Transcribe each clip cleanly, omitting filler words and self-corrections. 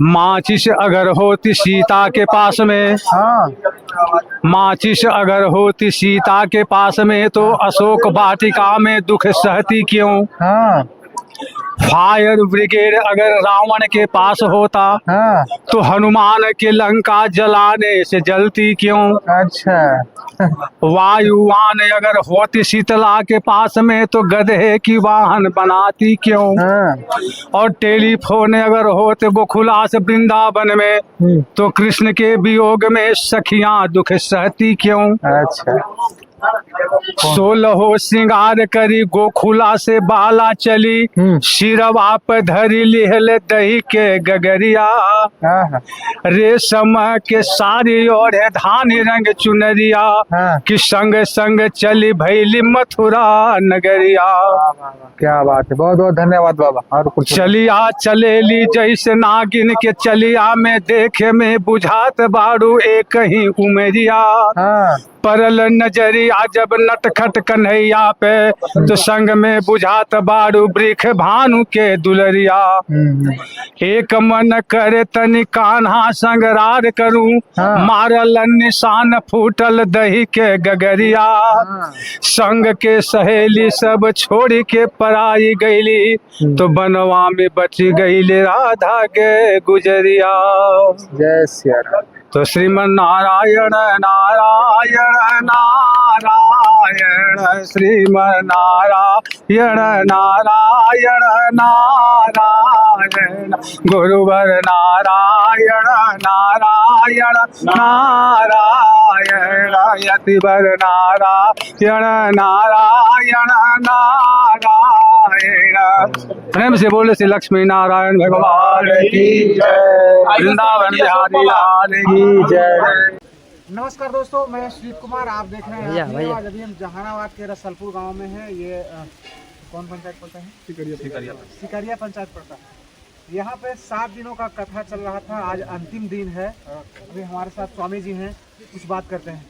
माचिस अगर होती सीता के पास में, हाँ माचिस अगर होती सीता के पास में, तो अशोक वाटिका में दुख सहती क्यों। हाँ फायर ब्रिगेड अगर रावण के पास होता, हाँ। तो हनुमान के लंका जलाने से जलती क्यों। अच्छा। वायुवान अगर होती शीतला के पास में, तो गधे की वाहन बनाती क्यों। हाँ। और टेलीफोन अगर होते गोकुला से वृंदावन में, तो कृष्ण के वियोग में सखियां दुख सहती क्यों। अच्छा। 16 श्रृंगार करी गोकुला से बाला चली, सिरवा पे धरी लिहल दही के गगरिया। हाँ रेशम के साड़ी और धानी रंग चुनरिया, हाँ। कि संग संग चली भैली मथुरा नगरिया। क्या बात है, बहुत बहुत धन्यवाद बाबा। और कुछ चलिया चलेली जैसे नागिन के चलिया में, देखे में बुझात बारू एक ही उमरिया। हाँ परल नजरिया जब नटखट कन्हैया पे, तो संग में बुझात बारू वृख भानु के दुलरिया। एक मन करे तनि कान्हा संग रार करूं, हाँ। मारल निशान फूटल दही के गगरिया। संग के सहेली सब छोड़ के पराई गईली, तो बनवा में बच गईले राधा के गुजरिया। जय सिया राम। तो श्रीमन नारायण नारायण नारायण, श्रीमन नारायण नारायण नारायण, गुरुवर नारायण नारायण नारायण, यतिवर नारायण नारायण नारायण। प्रेम से बोले श्री लक्ष्मी नारायण भगवान की जय, वृंदावन बिहारी लाल की जय। नमस्कार दोस्तों, मैं श्री कुमार, आप देख रहे हैं आज अभी हम जहानाबाद के रसलपुर गांव में है। ये कौन पंचायत पड़ता है? सिकरिया पंचायत पड़ता है। यहाँ पे 7 दिनों का कथा चल रहा था, आज अंतिम दिन है। अभी हमारे साथ स्वामी जी हैं, कुछ बात करते हैं।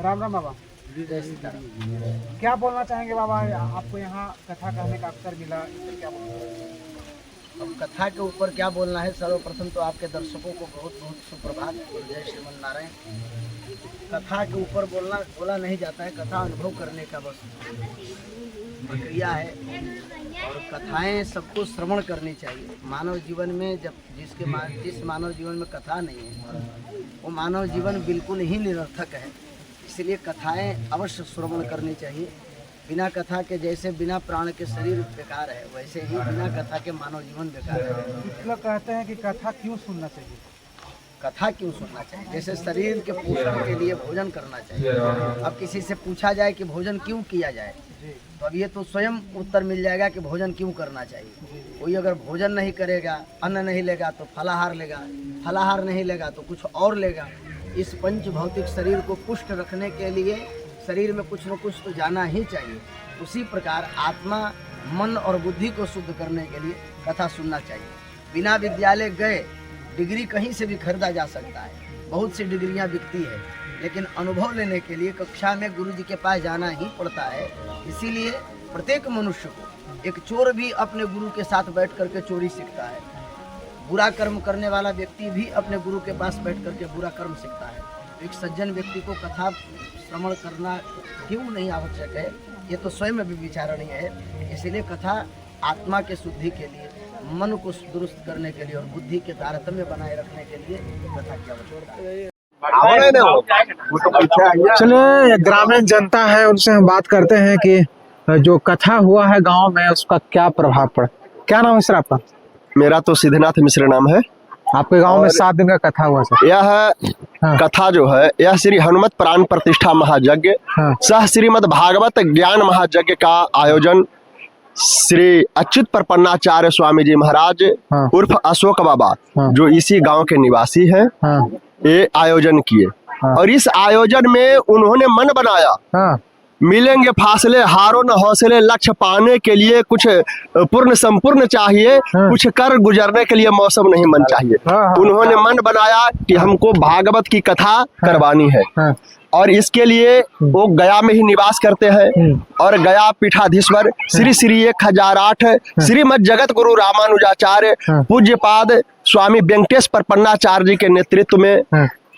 राम राम बाबा। क्या बोलना चाहेंगे बाबा, आपको यहाँ कथा कहने का अवसर मिला, क्या बोलना? अब कथा के ऊपर क्या बोलना है। सर्वप्रथम तो आपके दर्शकों को बहुत बहुत सुप्रभात, जय श्रीमन नारायण। कथा के ऊपर बोला नहीं जाता है, कथा अनुभव करने का बस प्रक्रिया है। और कथाएं सबको श्रवण करनी चाहिए। मानव जीवन में जिस मानव जीवन में कथा नहीं है, वो मानव जीवन बिल्कुल ही निरर्थक है। इसलिए कथाएं अवश्य श्रवण करनी चाहिए। बिना कथा के जैसे बिना प्राण के शरीर बेकार है, वैसे ही बिना कथा के मानव जीवन बेकार है। कुछ लोग कहते हैं कि कथा क्यों सुनना चाहिए? कथा क्यों सुनना चाहिए? जैसे शरीर के पोषण के लिए भोजन करना चाहिए। अब किसी से पूछा जाए कि भोजन क्यों किया जाए, तो अब ये तो स्वयं उत्तर मिल जाएगा कि भोजन क्यों करना चाहिए। कोई अगर भोजन नहीं करेगा, अन्न नहीं लेगा, तो फलाहार लेगा, फलाहार नहीं लेगा तो कुछ और लेगा। इस पंच भौतिक शरीर को पुष्ट रखने के लिए शरीर में कुछ न कुछ तो जाना ही चाहिए। उसी प्रकार आत्मा, मन और बुद्धि को शुद्ध करने के लिए कथा सुनना चाहिए। बिना विद्यालय गए डिग्री कहीं से भी खरीदा जा सकता है, बहुत सी डिग्रियां बिकती है, लेकिन अनुभव लेने के लिए कक्षा में गुरु जी के पास जाना ही पड़ता है। इसीलिए प्रत्येक मनुष्य को, एक चोर भी अपने गुरु के साथ बैठ करके चोरी सीखता है, बुरा कर्म करने वाला व्यक्ति भी अपने गुरु के पास बैठ करके बुरा कर्म सीखता है। एक सज्जन व्यक्ति को कथा श्रवण करना क्यों नहीं आवश्यक है, ये तो स्वयं में भी विचारणीय है। इसीलिए कथा आत्मा के शुद्धि के लिए, मन को दुरुस्त करने के लिए और बुद्धि के तारतम्य बनाए रखने के लिए कथा की आवश्यकता है। चलिए, ग्रामीण जनता है, उनसे हम बात करते हैं कि जो कथा हुआ है गांव में, उसका क्या प्रभाव पड़ा। क्या नाम है सर आपका? मेरा तो सिद्धनाथ मिश्र नाम है। आपके गांव में 7 दिन का कथा हुआ सर। यह कथा जो है, यह श्री हनुमत प्राण प्रतिष्ठा महायज्ञ सह श्रीमद भागवत ज्ञान महायज्ञ का आयोजन श्री अच्युत प्रपन्नाचार्य स्वामी जी महाराज उर्फ अशोक बाबा, जो इसी गांव के निवासी हैं, ये आयोजन किए। और इस आयोजन में उन्होंने मन बनाया मिलेंगे फासले हारो न हौसले, लक्ष्य पाने के लिए कुछ पूर्ण संपूर्ण चाहिए, कुछ कर गुजरने के लिए मौसम नहीं मन चाहिए। उन्होंने मन बनाया कि हमको भागवत की कथा करवानी है और इसके लिए वो गया में ही निवास करते हैं और गया पीठाधीश्वर श्री श्री 1008 श्रीमद जगत गुरु रामानुजाचार्य पूज्यपाद स्वामी वेंकटेश प्रपन्नाचार्य जी के नेतृत्व में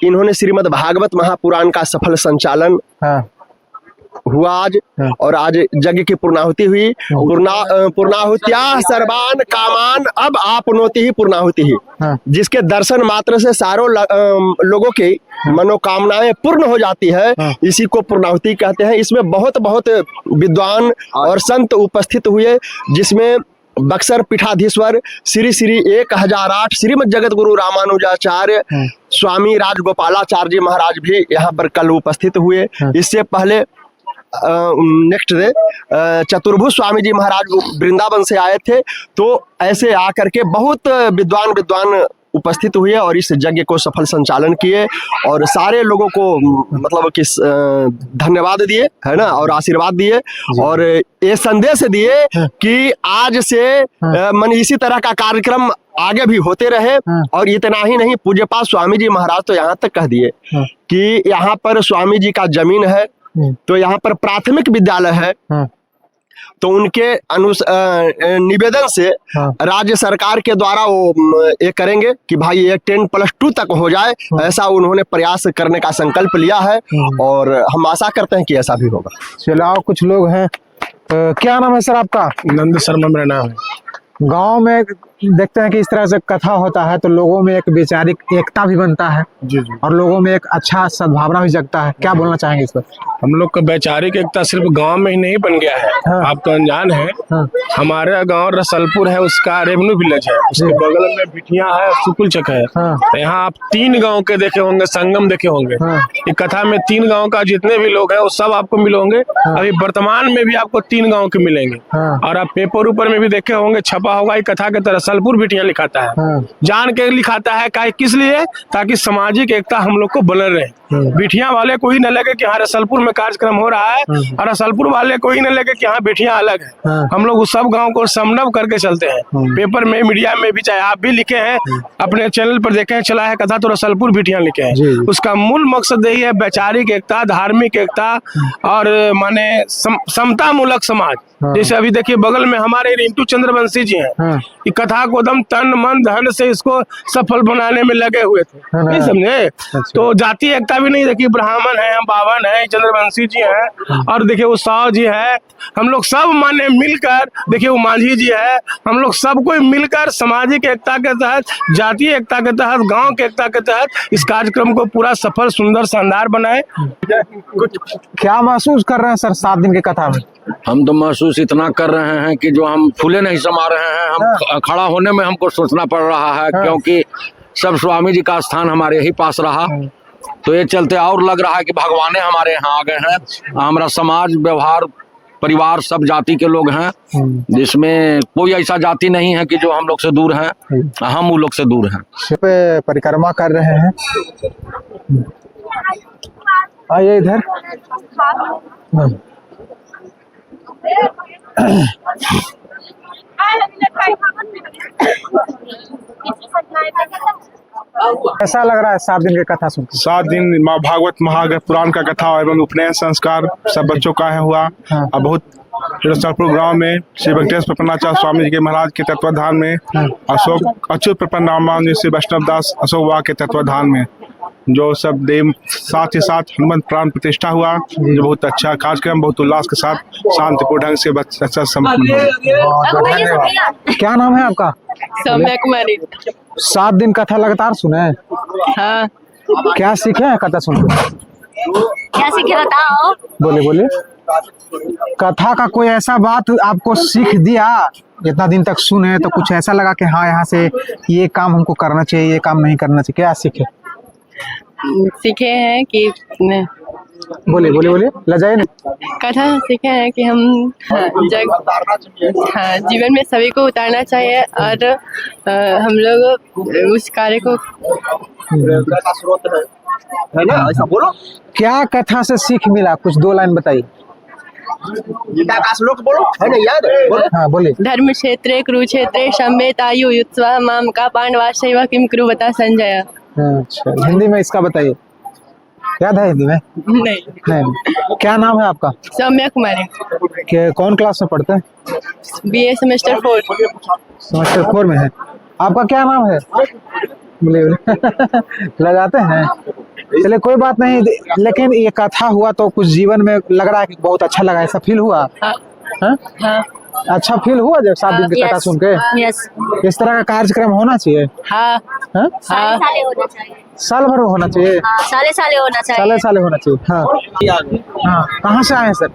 इन्होंने श्रीमद भागवत महापुराण का सफल संचालन हुआ आज। और आज यज्ञ की पूर्णाहुति हुई। पूर्णाहुतिया सर्वान कामान अब आपनोति ही पूर्णाहुति ही, जिसके दर्शन मात्र से सारों लोगों की मनोकामनाएं पूर्ण हो जाती है, इसी को पूर्णाहुति कहते हैं। इसमें बहुत बहुत विद्वान और संत उपस्थित हुए, जिसमें बक्सर पीठाधीश्वर श्री श्री 1008 श्रीमद जगत गुरु रामानुजाचार्य स्वामी राजगोपालाचार्य जी महाराज भी यहाँ पर कल उपस्थित हुए। इससे पहले नेक्स्ट डे चतुर्भुज स्वामी जी महाराज वृंदावन से आए थे। तो ऐसे आकर के बहुत विद्वान उपस्थित हुए और इस यज्ञ को सफल संचालन किए और सारे लोगों को मतलब कि धन्यवाद दिए, है ना, और आशीर्वाद दिए और ये संदेश दिए कि आज से मन इसी तरह का कार्यक्रम आगे भी होते रहे। और इतना ही नहीं, पूज्यपाद स्वामी जी महाराज तो यहाँ तक कह दिए कि यहाँ पर स्वामी जी का जमीन है, तो यहाँ पर प्राथमिक विद्यालय है, तो उनके निवेदन से राज्य सरकार के द्वारा वो ये करेंगे कि भाई ये 10+2 तक हो जाए, ऐसा उन्होंने प्रयास करने का संकल्प लिया है और हम आशा करते हैं कि ऐसा भी होगा। चलो और कुछ लोग हैं। क्या नाम है सर आपका? नंद शर्मा मेरा नाम है। गांव में देखते हैं कि इस तरह से कथा होता है तो लोगों में एक वैचारिक एकता भी बनता है जी जी, और लोगों में एक अच्छा सद्भावना भी जगता है। क्या बोलना चाहेंगे इस पर? हम लोग का वैचारिक एकता सिर्फ गांव में ही नहीं बन गया है। आप तो अनजान है, हमारा गांव रसलपुर है, उसका रेवन्यू विलेज है, उसके बगल में बिटिया है, सुकुलचक है। तो यहाँ आप 3 गांव के देखे होंगे, संगम देखे होंगे। ये कथा में 3 गांव का जितने भी लोग हैं वो सब आपको मिलेंगे। अभी वर्तमान में भी आपको 3 गांव के मिलेंगे और आप पेपर ऊपर में भी देखे होंगे, छपा होगा, कथा के तरह रसलपुर बिटिया लिखाता है। जान के लिखाता है किस लिए? ताकि सामाजिक एकता हम लोग को बने रहे। बिटिया वाले को ही न लगे कि हाँ रसलपुर में कार्यक्रम हो रहा है और रसलपुर वाले को ही न लगे कि हाँ बिटिया अलग है। हम लोग उस सब गांव को समन्वय करके चलते हैं। पेपर में, मीडिया में भी, चाहे आप भी लिखे हैं, अपने चैनल पर देखे हैं, चला है कथा तो रसलपुर बिटिया लिखे हैं। उसका मूल मकसद यही है वैचारिक एकता, धार्मिक एकता और माने समता मूलक समाज। जैसे अभी देखिए बगल में हमारे रिंटू चंद्रवंशी जी हैं, ये कथा को दम तन मन धन से इसको सफल बनाने में लगे हुए थे, नहीं समझे? तो जाति एकता भी नहीं, देखिए ब्राह्मण है, हम बावन है, चंद्रवंशी जी हैं और देखिए वो साव जी है, हम लोग सब माने मिलकर, देखिए वो मांझी जी है, हम लोग सब कोई मिलकर सामाजिक एकता के तहत, जातीय एकता के तहत, गांव के एकता के तहत इस कार्यक्रम को पूरा सफल, सुंदर, शानदार बनाए। क्या महसूस कर रहे हैं सर 7 दिन की कथा में? हम तो महसूस इतना कर रहे हैं कि जो हम फूले नहीं समा रहे हैं, हम खड़ा होने में हमको सोचना पड़ रहा है, क्योंकि सब स्वामी जी का स्थान हमारे ही पास रहा। तो ये चलते और लग रहा है कि भगवान हमारे यहाँ आ गए हैं। हमारा समाज, व्यवहार, परिवार सब जाति के लोग हैं, जिसमें कोई ऐसा जाति नहीं है कि जो हम लोग से दूर है, हम उन लोग से दूर हैं। पे परिक्रमा कर रहे हैं, आइए इधर। कैसा लग रहा है 7 दिन की कथा सुनकर? 7 दिन माँ भागवत पुराण का कथा एवं उपनयन संस्कार सब बच्चों का है हुआ। और बहुत रसलपुर गांव में श्री वेंकटेश प्रपन्नाचार्य स्वामी जी के महाराज के तत्वाधान में अशोक अच्युत प्रपन्न रामानुज श्री वैष्णव दास अशोक बाबा के तत्वाधान में जो सब देव, साथ ही साथ हनुमत प्राण प्रतिष्ठा हुआ, जो बहुत अच्छा कार्यक्रम, बहुत उल्लास के साथ शांतिपूर्ण ढंग से अच्छा संपन्न हुआ। क्या नाम है आपका? सौम्या कुमारी। 7 दिन कथा लगातार सुने? हाँ। क्या सीखे हैं कथा सुनकर? क्या सीखे बताओ? बोले। कथा का कोई ऐसा बात आपको सीख दिया, इतना दिन तक सुने तो कुछ ऐसा लगा कि हाँ यहाँ से ये काम हमको करना चाहिए, ये काम नहीं करना चाहिए? क्या सीखे? सीखे हैं कि बोले लजाए नहीं। कथा सीखे हैं कि हम जीवन में सभी को उतारना चाहिए और हम लोग उस कार्य को है ना, ऐसा बोलो। क्या कथा से सीख मिला? कुछ 2 लाइन बताइए। गीता का श्लोक बोलो, है ना याद? बोलो। हाँ बोलिए। धर्म क्षेत्रे कुरुक्षेत्रे शम्भेतायु युत्वा माम का पांडवाश्चैव किम कुरुवता संजय। अच्छा, हिंदी में इसका बताइए, याद है हिंदी में? नहीं। क्या नाम है आपका? सौम्या कुमारी, कि कौन क्लास में पढ़ते हैं? BA semester 4। सेमेस्टर 4 में है। आपका क्या नाम है? लगाते हैं। चलिए कोई बात नहीं, लेकिन ये कथा हुआ तो कुछ जीवन में लग रहा है कि बहुत अच्छा लगा, ऐसा फील हुआ? हाँ? अच्छा फील हुआ जब 7 दिन की कथा सुन के? यस। इस तरह का कार्यक्रम होना चाहिए। हाँ हाँ? साले होना चाहिए, साल भर होना चाहिए, साले होना साले साले होना चाहिए। हाँ हाँ। कहाँ से आए हैं सर?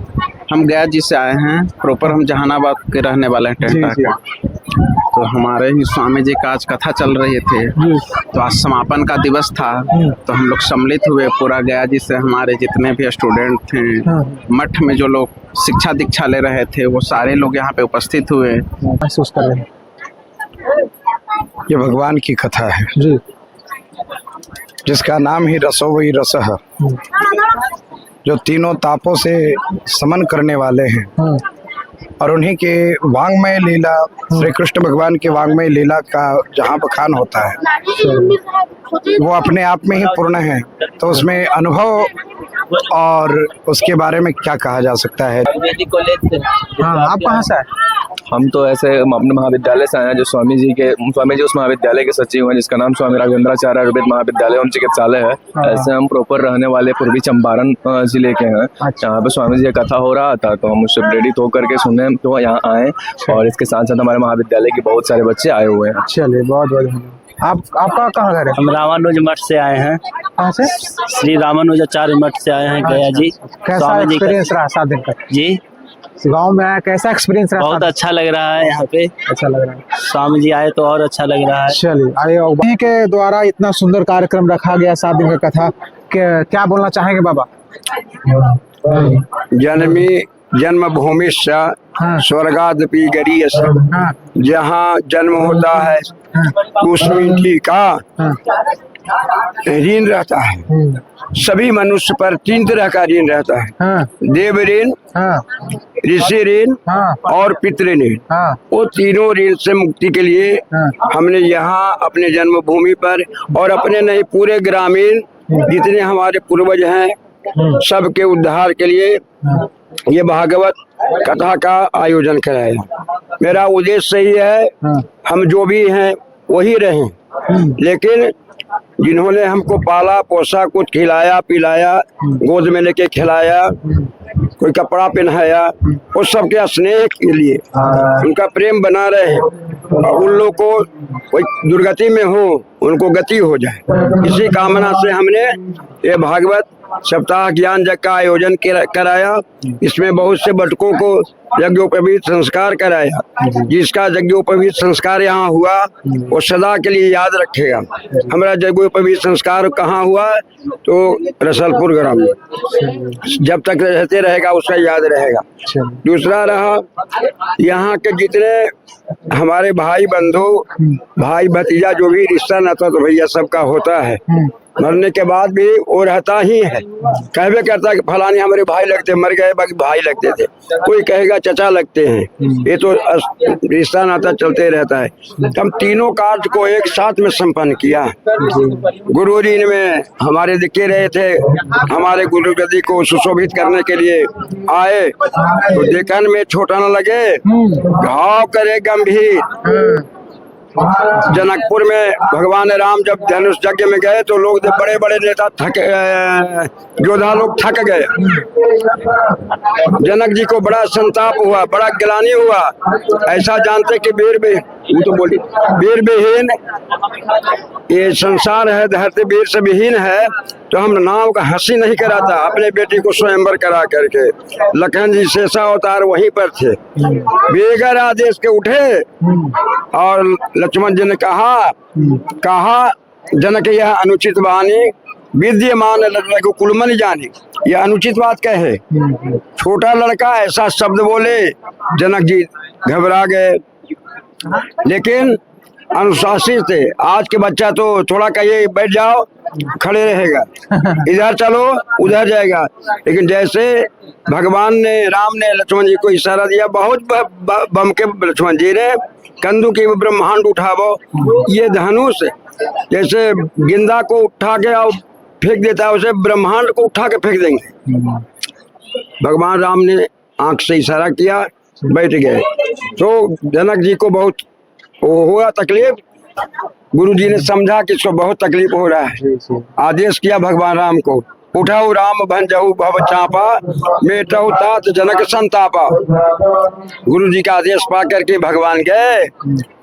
हम गया जी से आए हैं, प्रॉपर हम जहानाबाद के रहने वाले हैं, टेंटा जी, के। तो हमारे ही स्वामी जी का आज कथा चल रही थे, तो आज समापन का दिवस था, तो हम लोग सम्मिलित हुए पूरा गया जी से। हमारे जितने भी स्टूडेंट थे, मठ में जो लोग शिक्षा दीक्षा ले रहे थे, वो सारे लोग यहाँ पे उपस्थित हुए। महसूस कर रहे हैं? ये भगवान की कथा है जी। जिसका नाम ही रसो वही रस है, जो तीनों तापों से समन करने वाले हैं। और उन्हीं के वांग्मय लीला, श्री कृष्ण भगवान के वांग्मय लीला का जहाँ बखान होता है वो अपने आप में ही पूर्ण है, तो उसमें अनुभव और उसके बारे में क्या कहा जा सकता है। हाँ, आप कहाँ से आए? हम तो ऐसे अपने महाविद्यालय से आए हैं, जो स्वामी जी उस महाविद्यालय के सचिव हैं, जिसका नाम स्वामी राघवेंद्राचार्य आयुर्वेद महाविद्यालय एवं चिकित्सालय है। ऐसे हम प्रॉपर रहने वाले पूर्वी चंपारण जिले के हैं। यहाँ पे स्वामी जी की कथा हो रहा था, तो हम उससे प्रेरित होकर के सुने तो यहाँ आए, और इसके साथ साथ हमारे महाविद्यालय के बहुत सारे बच्चे आए हुए हैं। चलिए बहुत बहुत धन्यवाद। आपका कहाँ घर है? हम रामानुज मठ से आए हैं। कहाँ से? श्री रामानुजाचार्य मठ से आए हैं गया जी। कैसा एक्सपीरियंस रहा 7 दिन का? जी गांव में आया, कैसा एक्सपीरियंस रहा? बहुत अच्छा लग रहा है, यहाँ पे अच्छा लग रहा है। स्वामी जी आए तो और अच्छा लग रहा है। चलिए आइए। उन्हीं के द्वारा इतना सुंदर कार्यक्रम रखा गया 7 दिन का कथा, क्या बोलना चाहेंगे बाबा? जन्मभूमि स्वर्गादपि गरीयस, जहाँ जन्म होता है उस मिट्टी का ऋण रहता है। सभी मनुष्य पर 3 तरह का ऋण रहता है, देव ऋण, ऋषि ऋण और पितृ ऋण। वो तीनों ऋण से मुक्ति के लिए हमने यहाँ अपने जन्मभूमि पर और अपने नहीं पूरे ग्रामीण जितने हमारे पूर्वज हैं सबके उद्धार के लिए ये भागवत कथा का आयोजन कराया। मेरा उद्देश्य यही है, हम जो भी हैं वही रहें, लेकिन जिन्होंने हमको पाला पोसा, कुछ खिलाया पिलाया, गोद में लेके खिलाया, कोई कपड़ा पहनाया, वो सबके स्नेह के लिए उनका प्रेम बना रहे, उन लोग को कोई दुर्गति में हो उनको गति हो जाए, इसी कामना से हमने ये भागवत सप्ताह ज्ञान यज्ञ का आयोजन कराया। इसमें बहुत से बटकों को यज्ञोपवीत संस्कार कराया। जिसका यज्ञोपवीत संस्कार यहाँ हुआ वो सदा के लिए याद रखेगा। हमारा यज्ञोपवीत संस्कार कहाँ हुआ? तो रसलपुर ग्राम में, जब तक रहते रहेगा उसका याद रहेगा। दूसरा रहा, यहाँ के जितने हमारे भाई बंधु, भाई भतीजा, जो भी रिश्ता नाता तो भैया सबका होता है, मरने के बाद भी वो रहता ही है। कहवे करता कि फलाने हमारे भाई लगते, मर गए बाकी भाई लगते थे, कोई कहेगा चचा लगते हैं, ये तो रिश्ता नाता चलते रहता है। हम तीनों कार्य को एक साथ में संपन्न किया। गुरु जी में हमारे दिखे रहे थे, हमारे गुरु गद्दी को सुशोभित करने के लिए आए, तो देखन में छोटा न लगे, घाव करे गंभीर। जनकपुर में भगवान राम जब धनुष यज्ञ में गए तो लोग बड़े बड़े नेता योद्धा लोग थक गए। जनक जी को बड़ा संताप हुआ, बड़ा ग्लानि हुआ। ऐसा जानते कि वीर विहीन ये संसार है, धरती वीर से विहीन है, तो हम नाव का हंसी नहीं कराता। अपने बेटी को स्वयंवर करा करके लखन जी शेषा अवतार वहीं पर थे, बेगर आदेश के उठे और लक्ष्मण जी ने कहा जनक यह अनुचित वाणी विद्यमान रघुकुल मन जाने। यह अनुचित बात कहे, छोटा लड़का ऐसा शब्द बोले, जनक जी घबरा गए, लेकिन अनुशासित थे। आज के बच्चा तो थोड़ा कहिए बैठ जाओ खड़े रहेगा, इधर चलो उधर जाएगा। लेकिन जैसे भगवान ने, राम ने लक्ष्मण जी को इशारा दिया, बहुत बम के लक्ष्मण जी ने कंदू की ब्रह्मांड उठावो, ये धनुष जैसे गेंदा को उठा के और फेंक देता है, उसे ब्रह्मांड को उठा के फेंक देंगे। भगवान राम ने आंख से इशारा किया, बैठ गए। तो जनक जी को बहुत वो हुआ तकलीफ, गुरु जी ने समझा कि इसको बहुत तकलीफ हो रहा है, आदेश किया भगवान राम को, उठाओ राम भंजहु भव चापा, मेटहु तात जनक संतापा। गुरु जी का आदेश पा करके भगवान गए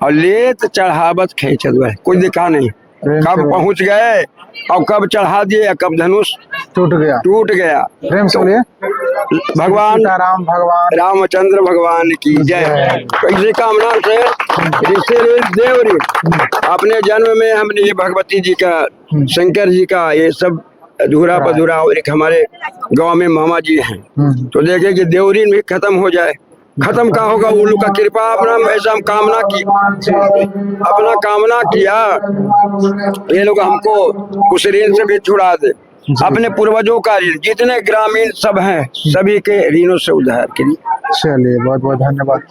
और लेत चढ़ावत खेचत गए, कोई दिखा नहीं कब पहुंच गए और कब चढ़ा दिए, कब धनुष टूट गया। प्रेम से बोलिए भगवान भगवान रामचंद्र भगवान की जय। तो इसी कामना से ऋषि देवरी अपने जन्म में हमने ये भगवती जी का, शंकर जी का ये सब अधूरा पधूरा, और एक हमारे गांव में मामा जी हैं, तो देखे कि देवरीन भी खत्म हो जाए। खत्म का होगा, उन लोग का कृपा, अपना ऐसा हम कामना की, अपना कामना किया, ये लोग हमको उस ऋण से भी छुड़ा दे, अपने पूर्वजों का ऋण, जितने ग्रामीण सब हैं सभी के ऋणों से उद्धार के लिए। चलिए बहुत बहुत धन्यवाद।